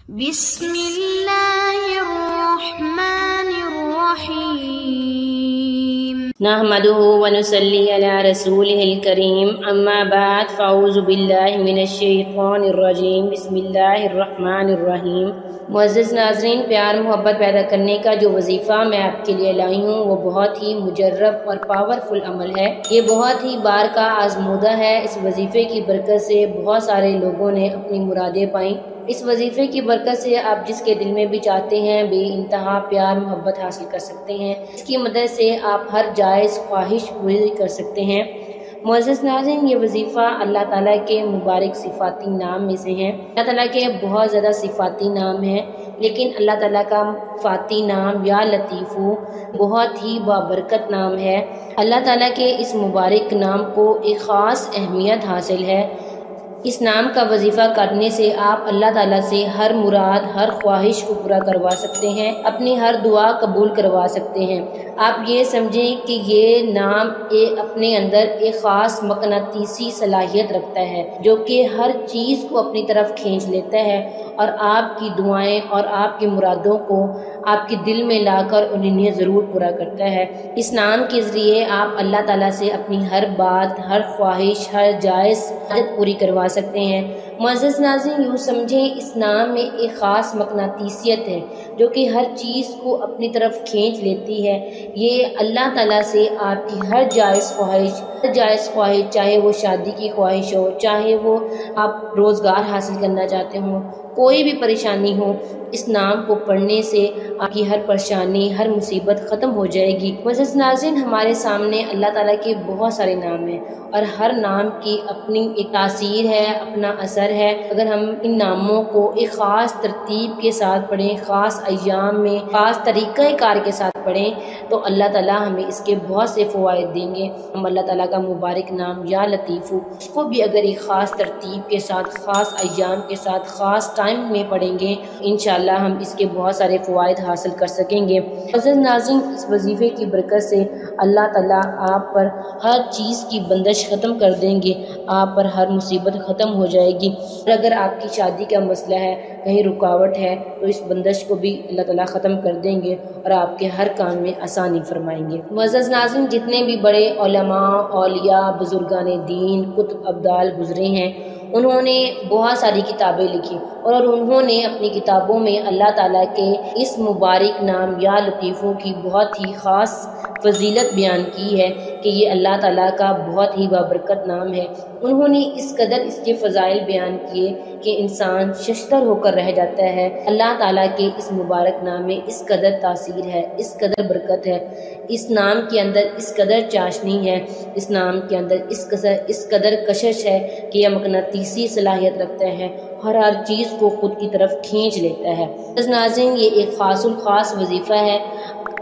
بسم اللہ الرحمن الرحیم نحمده ونصلی علی رسولہ الکریم اما بعد فاعوذ باللہ من الشیطان الرجیم بسم اللہ الرحمن الرحیم۔ معزز ناظرین، پیار محبت پیدا کرنے کا جو وظیفہ میں آپ کے لیے لائی ہوں وہ بہت ہی مجرب اور پاورفل عمل ہے۔ یہ بہت ہی بار کا آزمودہ ہے۔ اس وظیفے کی برکت سے بہت سارے لوگوں نے اپنی مرادیں پائیں۔ اس وظیفے کی برکت سے آپ جس کے دل میں بھی چاہتے ہیں بے انتہا پیار محبت حاصل کر سکتے ہیں۔ اس کی مدد سے آپ ہر جائز خواہش پوری کر سکتے ہیں۔ معزز ناظرین، یہ وظیفہ اللہ تعالیٰ کے مبارک صفاتی نام میں سے ہیں۔ اللہ تعالیٰ کے بہت زیادہ صفاتی نام ہیں، لیکن اللہ تعالیٰ کا فاتی نام یا لطیفو بہت ہی بابرکت نام ہے۔ اللہ تعالیٰ کے اس مبارک نام کو ایک خاص اہمیت حاصل ہے۔ اس نام کا وظیفہ کرنے سے آپ اللہ تعالیٰ سے ہر مراد، ہر خواہش کو پورا کروا سکتے ہیں، اپنی ہر دعا قبول کروا سکتے ہیں۔ آپ یہ سمجھیں کہ یہ نام اپنے اندر ایک خاص مقناطیسی صلاحیت رکھتا ہے جو کہ ہر چیز کو اپنی طرف کھینچ لیتا ہے اور آپ کی دعائیں اور آپ کی مرادوں کو آپ کے دل میں لا کر انہیں ضرور پورا کرتا ہے۔ اس نام کے ذریعے آپ اللہ تعالیٰ سے اپنی ہر بات، ہر خواہش، ہر جائز حاجت پوری کروا سکتے ہیں۔ معزز ناظرین، یوں سمجھیں اس نام میں ایک خاص مقناطیسیت ہے جو کہ ہر چیز کو اپنی طرف کھینچ لیتی ہے۔ یہ اللہ تعالیٰ سے آپ کی ہر جائز خواہش، چاہے وہ شادی کی خواہش ہو، چاہے وہ آپ روزگار حاصل کرنا چاہتے ہوں، کوئی بھی پریشانی ہو، اس نام کو پڑھنے سے آپ کی ہر پریشانی، ہر مصیبت ختم ہو جائے گی۔ معزز ناظرین، ہمارے سامنے اللہ تعالیٰ کے بہت سارے نام ہیں اور ہر نام کی اپنی ایک تاثیر ہے، اپنا اثر ہے۔ اگر ہم ان ناموں کو ایک خاص ترتیب کے ساتھ پڑھیں، خاص ایام میں خاص طریقہ کار کے ساتھ پڑھیں تو اللہ تعالیٰ ہمیں اس کے بہت سے فوائد دیں گے۔ ہم اللہ تعالیٰ کا مبارک نام یا لطیفو اس کو بھی اگر ایک خاص ترتیب کے ساتھ، خاص ایام کے ساتھ، خاص ٹائم میں پڑھیں گے، انشاءاللہ ہم اس کے بہت سارے فوائد حاصل کر سکیں گے۔ عزیز ناظرین، اس وظیفے کی برکت سے اللہ تعالیٰ آپ پر ہر چیز کی بندش ختم کر دیں گے، آپ پر ہر مصیبت ختم ہو جائے گی۔ اور اگر آپ کی شادی کا مسئلہ ہے، کہیں رکاوٹ ہے، تو اس بندش کو بھی اللہ تعالیٰ ختم کر دیں گے اور آپ کے ہر کام میں آسانی فرمائیں گے۔ معزز ناظرین، جتنے بھی بڑے علماء، اولیاء، بزرگان دین، کتب ابدال گزرے ہیں، انہوں نے بہت ساری کتابیں لکھی اور انہوں نے اپنی کتابوں میں اللہ تعالیٰ کے اس مبارک نام یا لطیفو کی بہت ہی خاص فضیلت بیان کی ہے کہ یہ اللہ تعالیٰ کا بہت ہی بابرکت نام ہے۔ انہوں نے اس قدر اس کے فضائل بیان کیے کہ انسان ششدر ہو کر رہ جاتا ہے۔ اللہ تعالیٰ کے اس مبارک نام میں اس قدر تاثیر ہے، اس قدر برکت ہے، اس نام کے اندر اس قدر چاشنی ہے، اس نام کے اندر اس قدر کشش ہے کہ یہ مقناطیسی صلاحیت رکھتا ہے، ہر چیز کو خود کی طرف کھینچ لیتا ہے۔ ناظرین، یہ ایک خاص الخاص وظیفہ ہے۔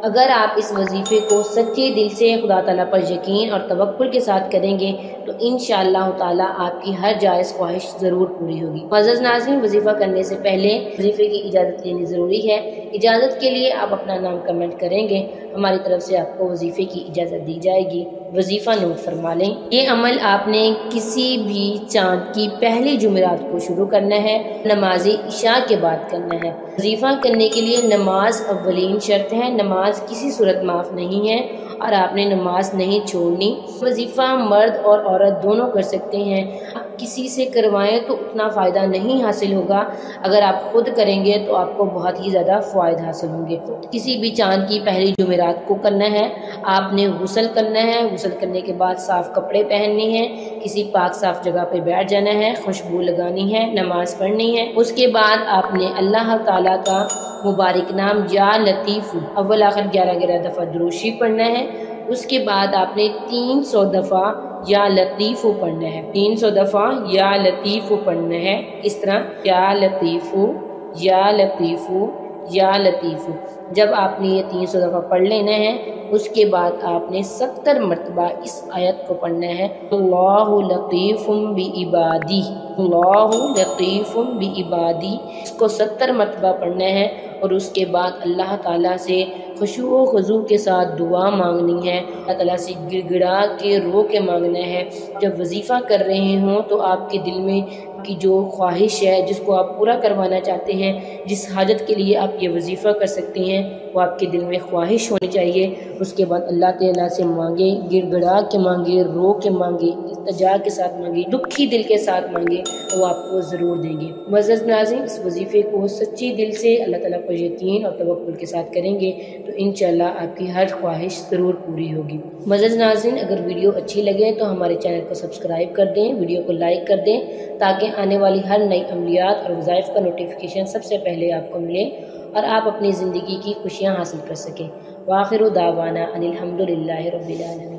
اگر آپ اس وظیفے کو سچے دل سے خدا تعالیٰ پر یقین اور توکل کے ساتھ کریں گے تو انشاءاللہ تعالیٰ آپ کی ہر جائز خواہش ضرور پوری ہوگی۔ معزز ناظرین، وظیفہ کرنے سے پہلے وظیفے کی اجازت لینی ضروری ہے۔ اجازت کے لیے آپ اپنا نام کمنٹ کریں گے، ہماری طرف سے آپ کو وظیفے کی اجازت دی جائے گی۔ وظیفہ نوٹ فرما لیں۔ یہ عمل آپ نے کسی بھی چاند کی پہلی جمعرات کو شروع کرنا ہے، نماز عشاء کے بعد کرنا ہے۔ وظیفہ کرنے کے لیے نماز اولین شرط ہے، نماز کسی صورت معاف نہیں ہے اور آپ نے نماز نہیں چھوڑنی۔ وظیفہ مرد اور عورت دونوں کر سکتے ہیں۔ آپ کسی سے کروائیں تو اتنا فائدہ نہیں حاصل ہوگا، اگر آپ خود کریں گے تو آپ کو بہت ہی زیادہ فوائد حاصل ہوں گے۔ کسی بھی چاند کی پہلی جمعرات کو کرنا ہے۔ آپ نے غسل کرنا ہے، غسل کرنے کے بعد صاف کپڑے پہننے ہیں، کسی پاک صاف جگہ پہ بیٹھ جانا ہے، خوشبو لگانی ہے، نماز پڑھنی ہے۔ اس کے بعد آپ نے اللہ تعالیٰ کا مبارک نام یا لطیف اول آخر 11 دفعہ درود شریف پڑھنا ہے۔ اس کے بعد آپ نے 300 دفعہ یا لطیف پڑھنا ہے، 300 دفعہ یا لطیف پڑھنا ہے۔ اس طرح یا لطیف یا لطیف یا لطیف جب آپ نے یہ 300 دفعہ پڑھ لینا ہے، اس کے بعد آپ نے 70 مرتبہ اس آیت کو پڑھنا ہے، اللہ لطیف بعبادی، اللہ لطیف بعبادی، اس کو 70 مرتبہ پڑھنا ہے، اور اس کے بعد اللہ تعالیٰ سے خشوع و خضوع کے ساتھ دعا مانگنی ہے، اللہ تعالیٰ سے گڑ گڑا کے رو کے مانگنا ہے۔ جب وظیفہ کر رہے ہوں تو آپ کے دل میں کی جو خواہش ہے، جس کو آپ پورا کروانا چاہتے ہیں، جس حاجت کے لیے آپ یہ وظیفہ کر سکتے ہیں، وہ آپ کے دل میں خواہش ہونی چاہیے۔ اس کے بعد اللہ تعالیٰ سے مانگے، گڑ گڑا کے مانگے، رو کے مانگے، التجا کے ساتھ مانگے، دکھی دل کے ساتھ مانگے، وہ آپ کو ضرور دیں گے۔ معزز ناظرین، اس وظیفے کو سچی دل سے اللہ تعالیٰ پر یقین اور توکل کے ساتھ کریں گے تو انشاءاللہ آپ کی ہر خواہش ضرور پوری ہوگی۔ معزز ناظرین، اگر ویڈیو اچھی لگے تو ہمارے چینل کو سبسکرائب کر دیں، ویڈیو کو لائک کر دیں، تاکہ آنے والی ہر نئی عملیات اور وظائف کا نوٹیفیکیشن سب سے پہلے آپ کو ملے اور آپ اپنی زندگی کی خوشیاں حاصل کر سکیں۔ وآخر دعوانا ان الحمد للہ رب العالمین۔